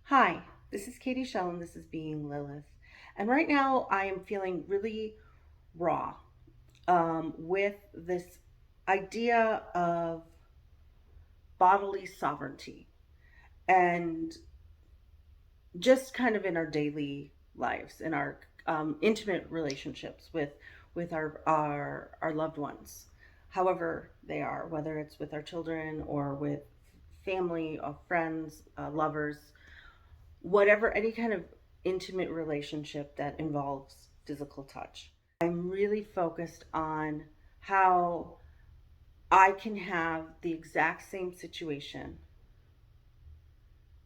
Hi, this is Katie Shell and this is Being Lilith. And right now I am feeling really raw with this idea of bodily sovereignty and just kind of in our daily lives, in our intimate relationships with our loved ones, however they are, whether it's with our children or with family or friends, lovers, whatever, any kind of intimate relationship that involves physical touch. I'm really focused on how I can have the exact same situation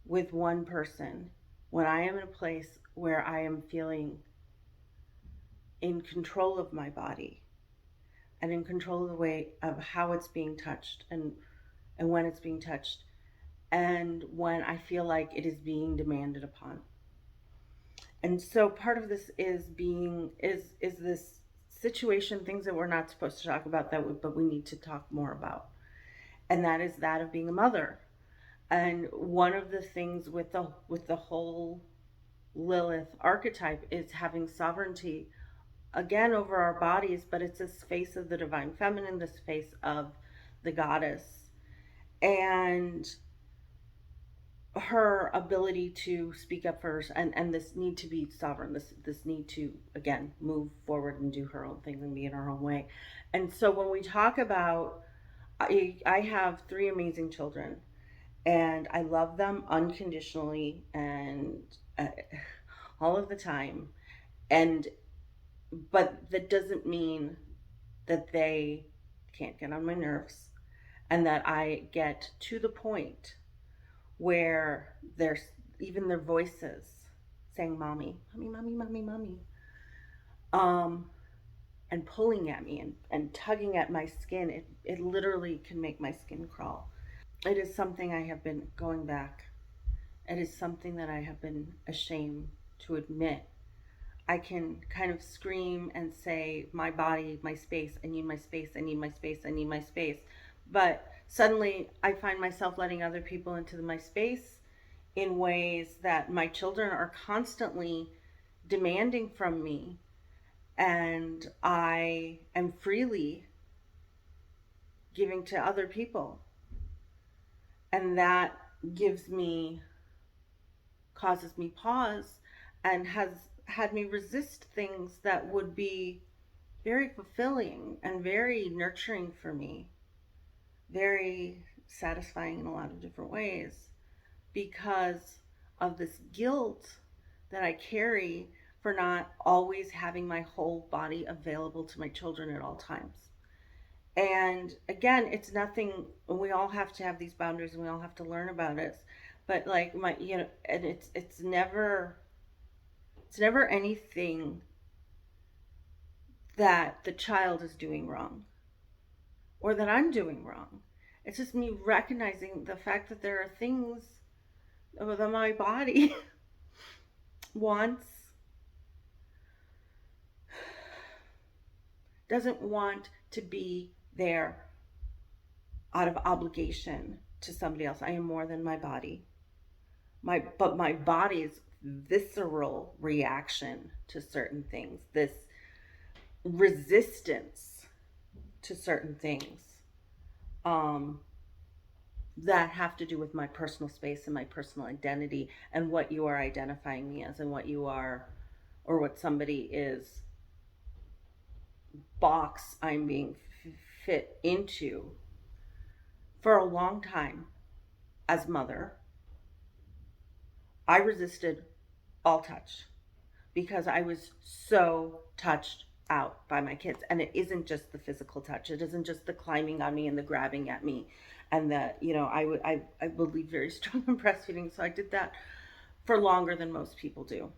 with one person when I am in a place where I am feeling in control of my body and in control of the way of how it's being touched and when it's being touched and when I feel like it is being demanded upon. And so part of this is this situation, things that we're not supposed to talk about but we need to talk more about, and that is that of being a mother. And one of the things with the whole Lilith archetype is having sovereignty again over our bodies, but it's this face of the divine feminine, this face of the goddess, and her ability to speak up first, and this need to be sovereign, this need to again move forward and do her own thing and be in her own way. And so when we talk about, I have three amazing children and I love them unconditionally and all of the time, and but that doesn't mean that they can't get on my nerves and that I get to the point where there's even their voices saying mommy, mommy, mommy, mommy, mommy, um and pulling at me and tugging at my skin. It literally can make my skin crawl. It is something I have been going back. It is something that I have been ashamed to admit. I can kind of scream and say, my body, my space, I need my space, I need my space, I need my space. But suddenly I find myself letting other people into my space in ways that my children are constantly demanding from me, and I am freely giving to other people. And that gives me, causes me pause, and has had me resist things that would be very fulfilling and very nurturing for me, very satisfying in a lot of different ways, because of this guilt that I carry for not always having my whole body available to my children at all times. And again, it's nothing, we all have to have these boundaries and we all have to learn about it. But like my, and it's never anything that the child is doing wrong or that I'm doing wrong. It's just me recognizing the fact that there are things that my body wants, doesn't want to be there out of obligation to somebody else. I am more than my body. But my body's visceral reaction to certain things, this resistance to certain things, um, that have to do with my personal space and my personal identity and what you are identifying me as and what you are, or what somebody is, box I'm being fit into. For a long time as mother, I resisted all touch because I was so touched out by my kids. And it isn't just the physical touch. It isn't just the climbing on me and the grabbing at me. And that, I believe very strong in breastfeeding. So I did that for longer than most people do.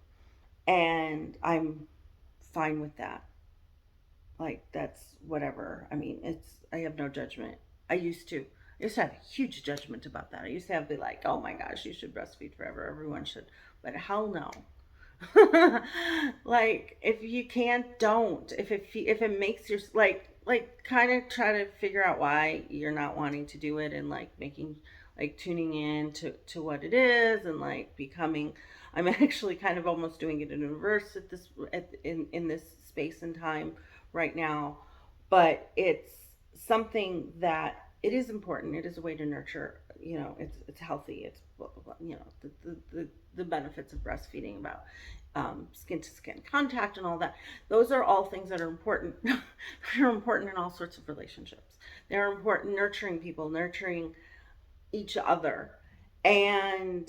And I'm fine with that. Like, that's whatever. I mean, I have no judgment. I used to. I used to have a huge judgment about that. I used to have be like, oh my gosh, you should breastfeed forever. Everyone should. But hell no. Like, if you can't, don't. If it makes your, like kind of try to figure out why you're not wanting to do it, and like making, like tuning in to what it is, and like becoming, I'm actually kind of almost doing it in reverse at this in this space and time right now. But it's something that it is important. It is a way to nurture. It's healthy. It's, the benefits of breastfeeding, about skin to skin contact and all that. Those are all things that are important. They're important in all sorts of relationships. They're important nurturing people, nurturing each other. And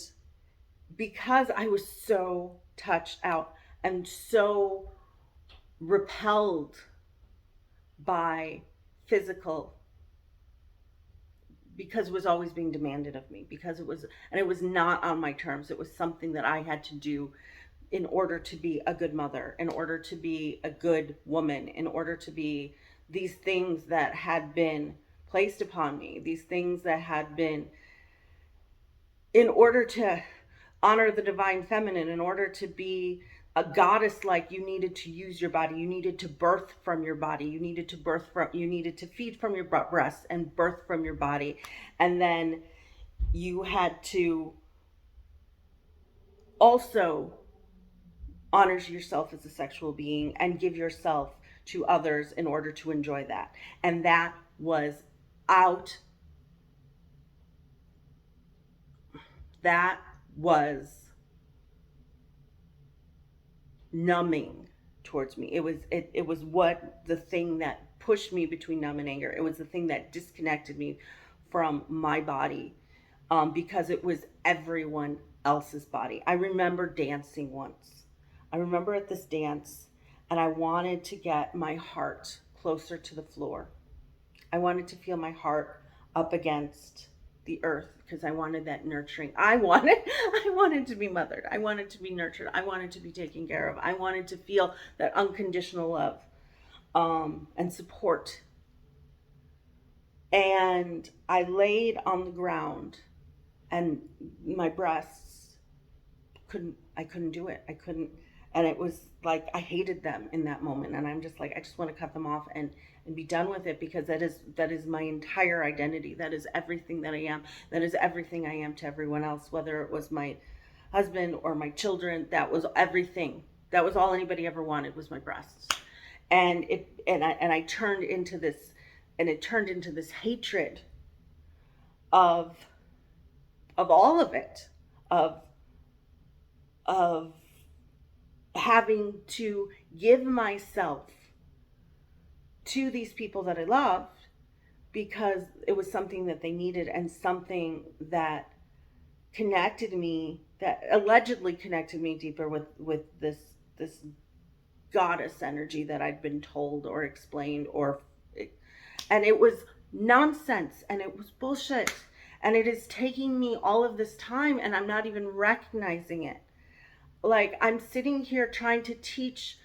because I was so touched out and so repelled by physical, because it was always being demanded of me, because it was not on my terms. It was something that I had to do in order to be a good mother, in order to be a good woman, in order to be these things that had been placed upon me, these things that had been, in order to honor the divine feminine, in order to be a goddess, like, you needed to use your body, you needed to birth from your body, you needed to feed from your breast and birth from your body, and then you had to also honor yourself as a sexual being and give yourself to others in order to enjoy that. And that was out that was numbing towards me. It was what the thing that pushed me between numb and anger. It was the thing that disconnected me from my body, because it was everyone else's body. I remember dancing once. I remember at this dance, and I wanted to get my heart closer to the floor. I wanted to feel my heart up against the earth, because I wanted that nurturing. I wanted to be mothered. I wanted to be nurtured. I wanted to be taken care of. I wanted to feel that unconditional love, and support. And I laid on the ground, and my breasts I couldn't do it. I couldn't, and it was like I hated them in that moment, and I'm just like, I just want to cut them off and be done with it, because that is my entire identity. That is everything that I am. That is everything I am to everyone else, whether it was my husband or my children. That was everything. That was all anybody ever wanted, was my breasts. And I turned into this, and it turned into this hatred of all of it, of having to give myself to these people that I loved, because it was something that they needed, and something that connected me, that allegedly connected me deeper with this goddess energy that I'd been told or explained, and it was nonsense, and it was bullshit, and it is taking me all of this time, and I'm not even recognizing it. Like, I'm sitting here trying to teach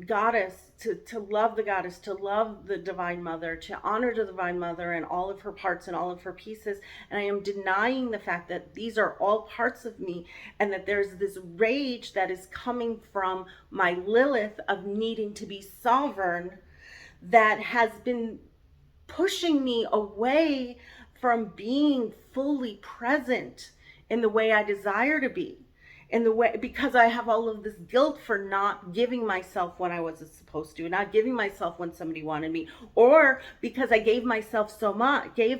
goddess, to love the goddess, to love the divine mother, to honor the divine mother and all of her parts and all of her pieces, and I am denying the fact that these are all parts of me, and that there's this rage that is coming from my Lilith of needing to be sovereign, that has been pushing me away from being fully present in the way I desire to be, in the way, because I have all of this guilt for not giving myself when I was supposed to, not giving myself when somebody wanted me, or because I gave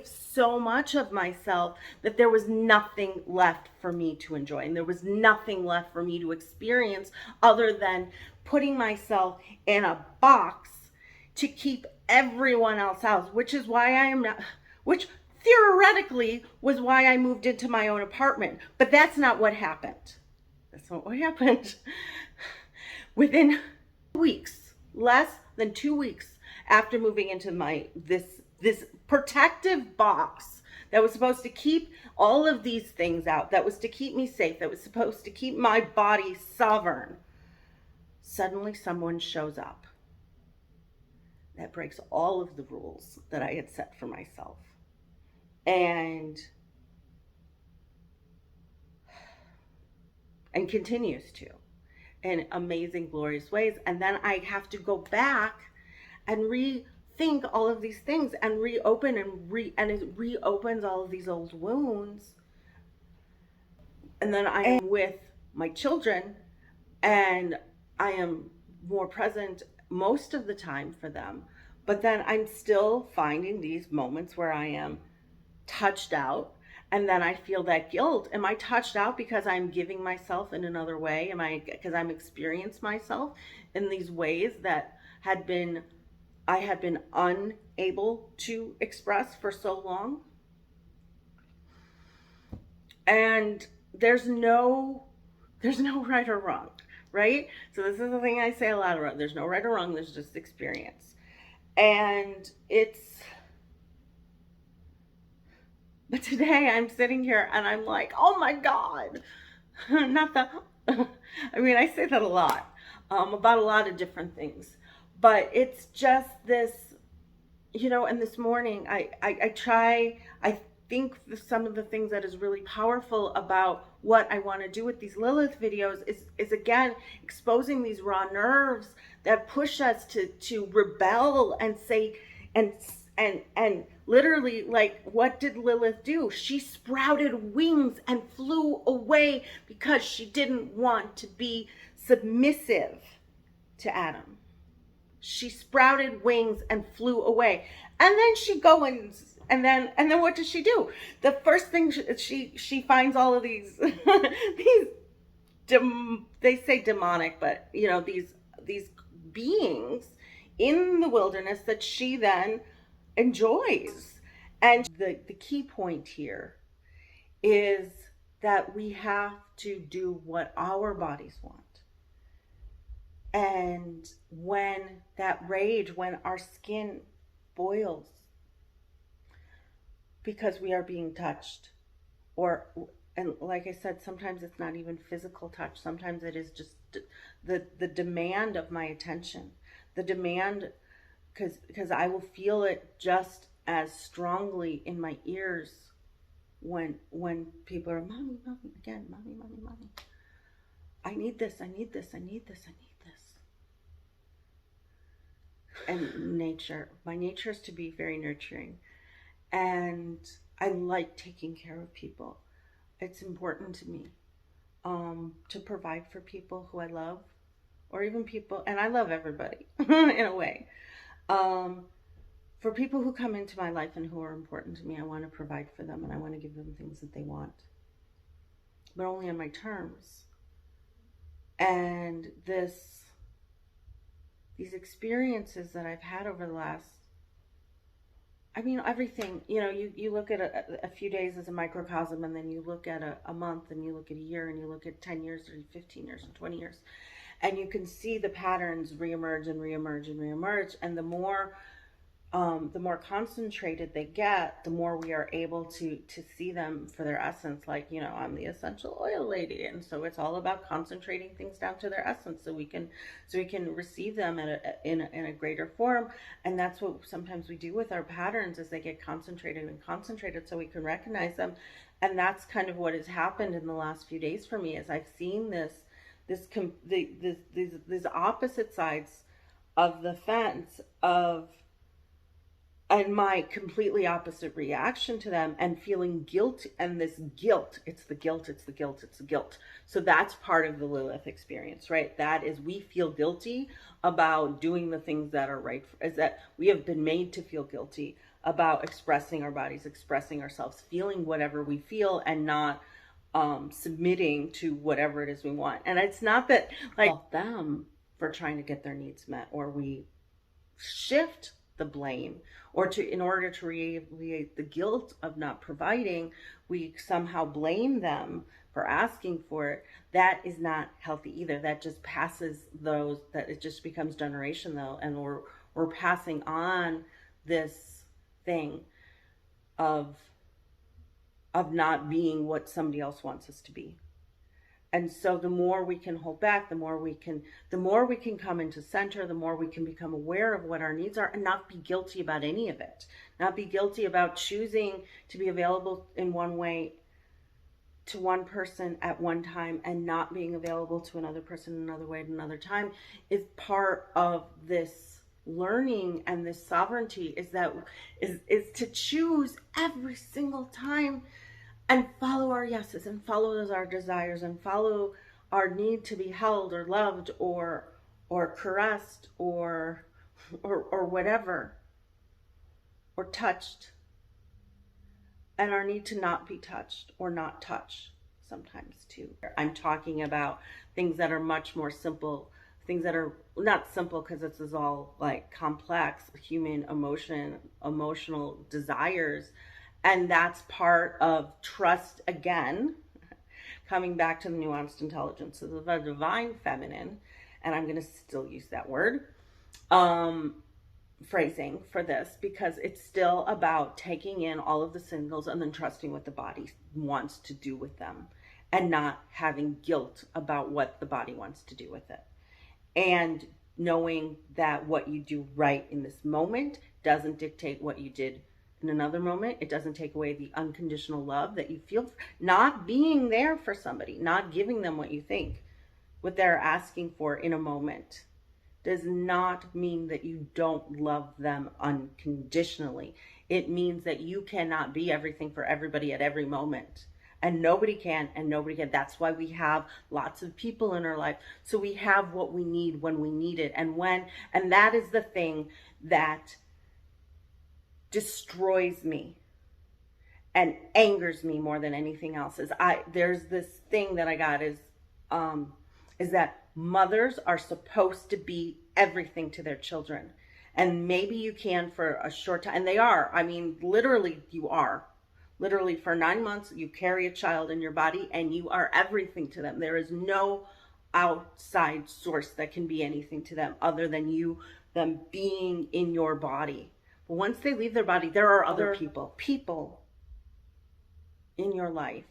so much of myself that there was nothing left for me to enjoy, and there was nothing left for me to experience other than putting myself in a box to keep everyone else out, which is why I am not, which theoretically was why I moved into my own apartment, but that's not what happened. That's not what happened. Within weeks, less than 2 weeks after moving into this protective box that was supposed to keep all of these things out, that was to keep me safe, that was supposed to keep my body sovereign, suddenly someone shows up that breaks all of the rules that I had set for myself, and continues to, in amazing, glorious ways. And then I have to go back and think all of these things and reopen and it reopens all of these old wounds. And then I am with my children, and I am more present most of the time for them. But then I'm still finding these moments where I am touched out, and then I feel that guilt. Am I touched out because I'm giving myself in another way? Am I because I'm experienced myself in these ways that I had been unable to express for so long? And there's no right or wrong, right? So this is the thing I say a lot about. There's no right or wrong, there's just experience. And but today I'm sitting here and I'm like, oh my God. Not that, I mean, I say that a lot, about a lot of different things. But it's just this, and this morning I think some of the things that is really powerful about what I want to do with these Lilith videos is again exposing these raw nerves that push us to rebel and say and literally, like, what did Lilith do? She sprouted wings and flew away because she didn't want to be submissive to Adam. She sprouted wings and flew away. And then she goes and then what does she do? The first thing she finds all of these these they say demonic, but these beings in the wilderness that she then enjoys. And the key point here is that we have to do what our bodies want. And when that rage, when our skin boils because we are being touched, and like I said, sometimes it's not even physical touch. Sometimes it is just the demand of my attention, the demand, because I will feel it just as strongly in my ears when people are, mommy, mommy, again, mommy, mommy, mommy. I need this, I need this, I need this, I need this. And my nature is to be very nurturing. And I like taking care of people. It's important to me to provide for people who I love, or even people, and I love everybody in a way. For people who come into my life and who are important to me, I want to provide for them and I want to give them things that they want, but only on my terms. And these experiences that I've had over the last, everything, you look at a few days as a microcosm, and then you look at a month, and you look at a year, and you look at 10 years, or 15 years, and 20 years. And you can see the patterns reemerge and reemerge and reemerge. And the more concentrated they get, the more we are able to see them for their essence. Like, I'm the essential oil lady, and so it's all about concentrating things down to their essence, so we can receive them in a greater form. And that's what sometimes we do with our patterns, is they get concentrated and concentrated, so we can recognize them. And that's kind of what has happened in the last few days for me, is I've seen these opposite sides of the fence and my completely opposite reaction to them, and feeling guilt. And this guilt, it's the guilt. So that's part of the Lilith experience, right? That is, we feel guilty about doing the things that are right, is that we have been made to feel guilty about expressing our bodies, expressing ourselves, feeling whatever we feel, and not submitting to whatever it is we want. And it's not that, like, them for trying to get their needs met, or we shift the blame, or in order to alleviate the guilt of not providing, we somehow blame them for asking for it. That is not healthy either. That just that it just becomes generational, and we're passing on this thing of not being what somebody else wants us to be. And so the more we can hold back, the more we can come into center, the more we can become aware of what our needs are, and not be guilty about any of it. Not be guilty about choosing to be available in one way to one person at one time, and not being available to another person another way at another time, is part of this learning and this sovereignty is to choose every single time and follow our yeses and follow our desires and follow our need to be held or loved or caressed or whatever, or touched, and our need to not be touched or not touch sometimes too. I'm talking about things that are much more simple, things that are not simple because this is all like complex human emotional desires. And that's part of trust again, coming back to the nuanced intelligence of the divine feminine. And I'm going to still use that word. Phrasing for this, because it's still about taking in all of the signals and then trusting what the body wants to do with them and not having guilt about what the body wants to do with it, and knowing that what you do right in this moment doesn't dictate what you did in another moment. It doesn't take away the unconditional love that you feel, not being there for somebody, not giving them what you think, what they're asking for in a moment does not mean that you don't love them unconditionally. It means that you cannot be everything for everybody at every moment. And nobody can, and nobody can. That's why we have lots of people in our life. So we have what we need when we need it. And that is the thing that destroys me and angers me more than anything else. There's this thing that I got is that mothers are supposed to be everything to their children. And maybe you can for a short time. And they are. I mean, literally, you are. Literally, for 9 months, you carry a child in your body and you are everything to them. There is no outside source that can be anything to them other than them being in your body. But once they leave their body, there are other people in your life,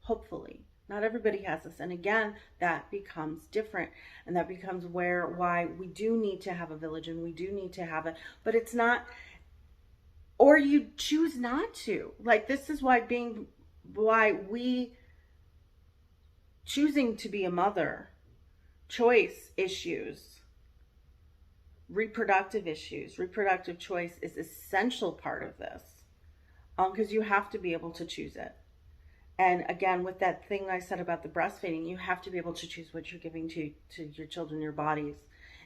hopefully. Not everybody has this. And again, that becomes different. And that becomes why we do need to have a village and we do need to have it. But it's not, or you choose not to. Like, this is why we choosing to be a mother, choice issues, reproductive choice is essential part of this. Because you have to be able to choose it. And again, with that thing I said about the breastfeeding, you have to be able to choose what you're giving to your children, your bodies.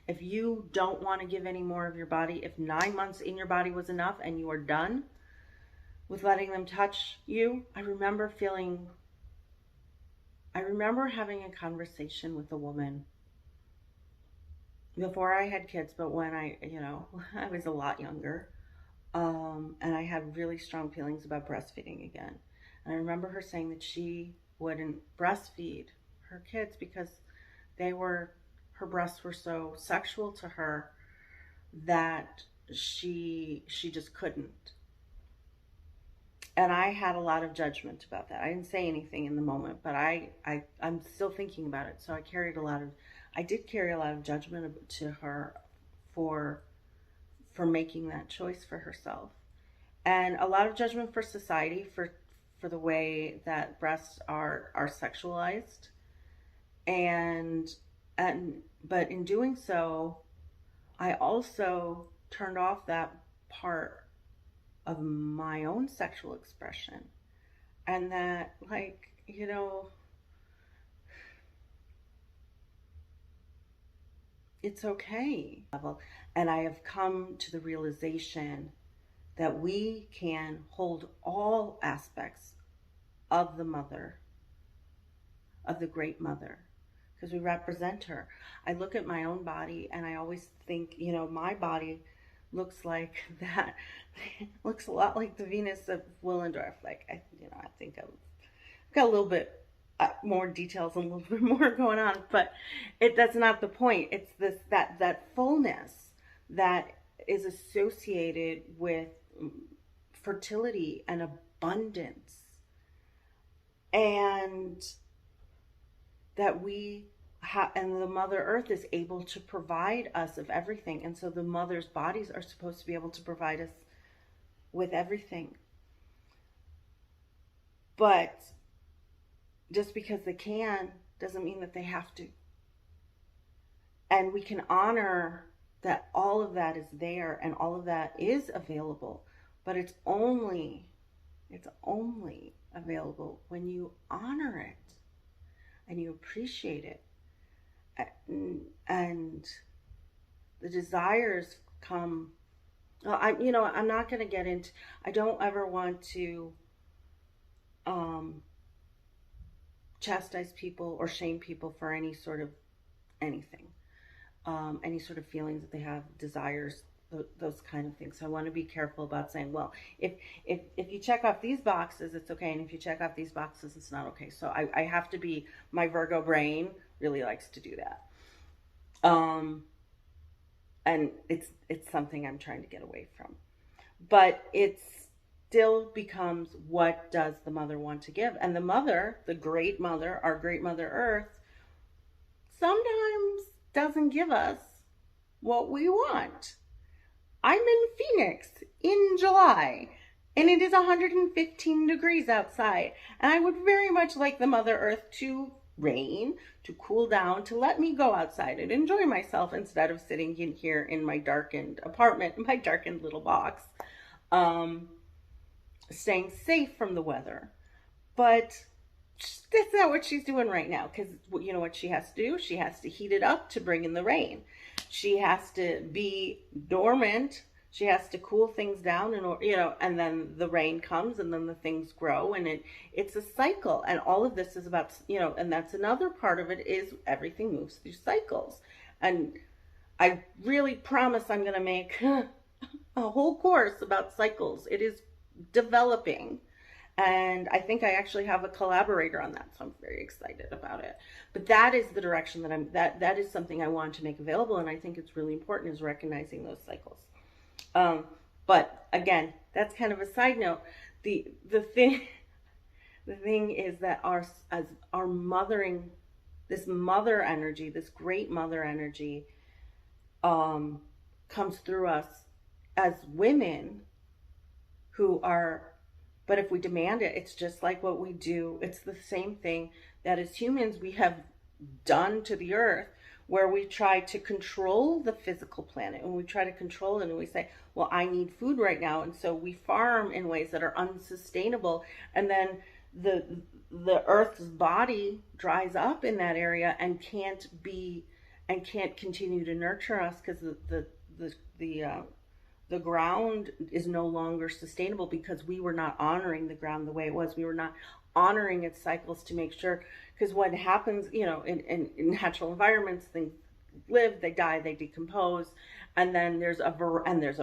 If you don't want to give any more of your body, if 9 months in your body was enough and you are done with letting them touch you, I remember having a conversation with a woman before I had kids, but when I was a lot younger, and I had really strong feelings about breastfeeding again. And I remember her saying that she wouldn't breastfeed her kids because her breasts were so sexual to her that she just couldn't. And I had a lot of judgment about that. I didn't say anything in the moment, but I'm still thinking about it. So I did carry a lot of judgment to her for making that choice for herself. And a lot of judgment for society for the way that breasts are sexualized. But in doing so, I also turned off that part of my own sexual expression. And that, it's okay. And I have come to the realization that we can hold all aspects of the mother, of the great mother, because we represent her. I look at my own body and I always think, my body looks like that. It looks a lot like the Venus of Willendorf. I think I've got a little bit more details and a little bit more going on, but that's not the point. It's that fullness that is associated with fertility and abundance, and that and the Mother Earth is able to provide us of everything. And so the mother's bodies are supposed to be able to provide us with everything. But just because they can doesn't mean that they have to. And we can honor that all of that is there and all of that is available, but it's only available when you honor it and you appreciate it. And the desires come. I'm not going to get into. I don't ever want to um, chastise people or shame people for any sort of anything, any sort of feelings that they have, desires, those kind of things. So I want to be careful about saying, well, if you check off these boxes, it's okay, and if you check off these boxes, it's not okay. So I have to be. My Virgo brain really likes to do that. And it's something I'm trying to get away from. But it still becomes, what does the mother want to give? And the mother, the great mother, our great mother Earth, sometimes doesn't give us what we want. I'm in Phoenix in July, and it is 115 degrees outside, and I would very much like the Mother Earth to rain, to cool down, to let me go outside and enjoy myself instead of sitting in here in my darkened apartment, my darkened little box, staying safe from the weather. But that's not what she's doing right now, because you know what she has to do? She has to heat it up to bring in the rain. She has to be dormant. She has to cool things down, and then the rain comes, and then the things grow, and it's a cycle. And all of this is about, and that's another part of it, is everything moves through cycles. And I really promise I'm going to make a whole course about cycles. It is developing. And I think I actually have a collaborator on that, so I'm very excited about it. But that is the direction that is something I want to make available, and I think it's really important, is recognizing those cycles. But again, that's kind of a side note. The thing is that our mothering, this mother energy, this great mother energy, comes through us as women who are. But if we demand it, it's just like what we do. It's the same thing that as humans we have done to the earth, where we try to control the physical planet, and we try to control it, and we say, well, I need food right now, and so we farm in ways that are unsustainable, and then the earth's body dries up in that area and can't continue to nurture us, because the ground is no longer sustainable, because we were not honoring the ground the way it was. We were not honoring its cycles to make sure, because what happens, in natural environments, things live, they die, they decompose, and then there's a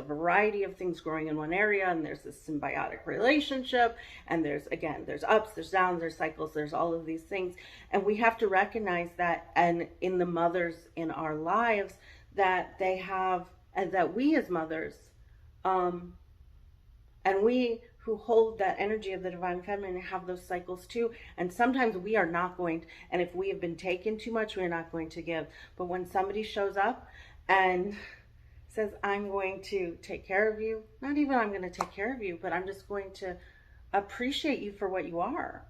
variety of things growing in one area, and there's this symbiotic relationship, and there's ups, there's downs, there's cycles, there's all of these things, and we have to recognize that, and in the mothers in our lives, that they have, and that we as mothers, and we who hold that energy of the divine feminine have those cycles too. And sometimes we are not going to, and if we have been taken too much, we're not going to give. But when somebody shows up and says, I'm going to take care of you, not even I'm going to take care of you, but I'm just going to appreciate you for what you are.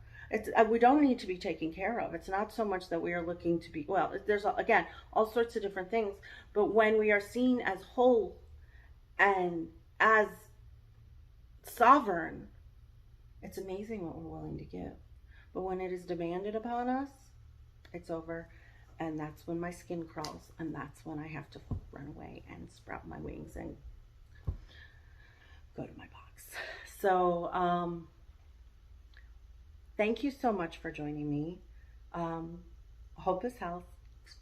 We don't need to be taken care of. It's not so much that we are looking to be, well, there's, again, all sorts of different things. But when we are seen as whole and as sovereign, it's amazing what we're willing to give. But when it is demanded upon us, it's over. And that's when my skin crawls. And that's when I have to run away and sprout my wings and go to my box. So, thank you so much for joining me. Hope is health.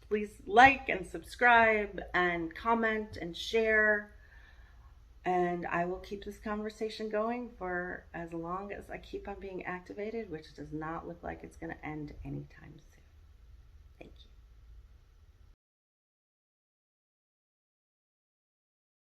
Please like and subscribe and comment and share. And I will keep this conversation going for as long as I keep on being activated, which does not look like it's going to end anytime soon.